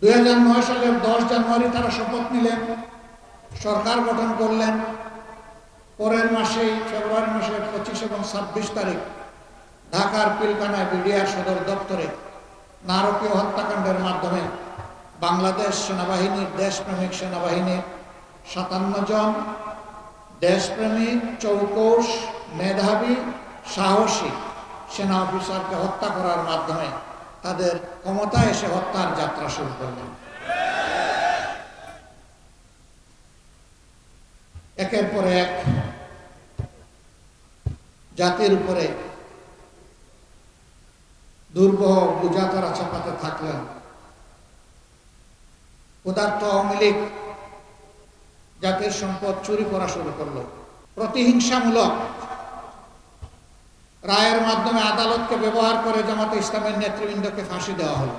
2009 সালের 10 জানুয়ারি তারা শপথ নিলেন, সরকার গঠন করলেন। পরের মাসেই ফেব্রুয়ারি মাসের 25 এবং 26 তারিখ ঢাকার পিলখানায় বিডিআর সদর দপ্তরে নারকীয় হত্যাকাণ্ডের মাধ্যমে বাংলাদেশ সেনাবাহিনীর, দেশপ্রেমিক সেনাবাহিনীর 57 জন দেশপ্রেমিক, চৌকস, মেধাবী, সাহসী সেনা অফিসারকে হত্যা করার মাধ্যমে তাদের ক্ষমতায় এসে হত্যার যাত্রা শুরু করলেন। একের পর এক জাতির উপরে দুর্বহ বোঝা তারা চাপাতে থাকলেন। ক্ষুধার্ত আওয়ামী লীগ জাতির সম্পদ চুরি করা শুরু করলো। প্রতিহিংসামূলক রায়ের মাধ্যমে আদালতকে ব্যবহার করে জামাতে ইসলামের নেতৃবৃন্দকে ফাঁসি দেওয়া হলো।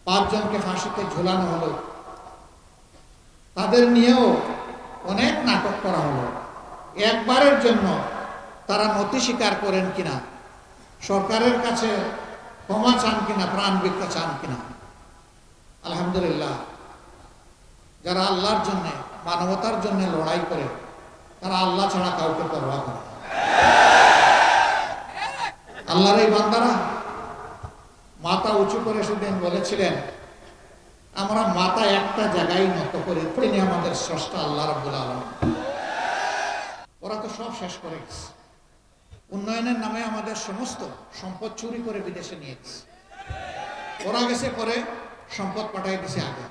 5 জনকে ফাঁসিতে ঝুলানো হলো। তাদের নিয়েও অনেক নাটক করা হলো। একবারের জন্য তারা নথি স্বীকার করেন কিনা, সরকারের কাছে ক্ষমা চান কিনা, প্রাণ ভিক্ষা চান কিনা। আলহামদুলিল্লাহ, যারা আল্লাহর জন্য, মানবতার জন্য লড়াই করে তারা আল্লাহ ছাড়া কাউকে পরোয়া করে। আল্লাহর এই বান্দারা মাথা উঁচু করে সেদিন বলেছিলেন, আমরা মাথা একটা জায়গায় নত করে, তিনি আমাদের স্রষ্টা আল্লাহ রাব্বুল আলামিন। ওরা তো সব শেষ করে গেছে। উন্নয়নের নামে আমাদের সমস্ত সম্পদ চুরি করে বিদেশে নিয়ে গেছে। ওরা গেছে পরে সম্পদ পাঠাই দিছে আগে।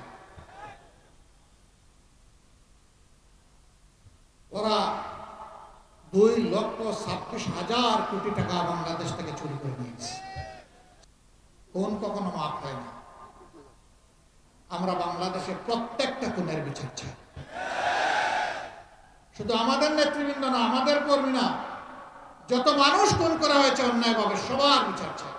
ওরা 2,26,000 কোটি টাকা বাংলাদেশ থেকে চুরি করে নিয়েছে। খুন কখনো মাফ হয় না। আমরা বাংলাদেশের প্রত্যেকটা খুনের বিচার চাই। শুধু আমাদের নেতৃবৃন্দ না, আমাদের কর্মী না, যত মানুষ খুন করা হয়েছে অন্যায়ভাবে সবার বিচার চাই।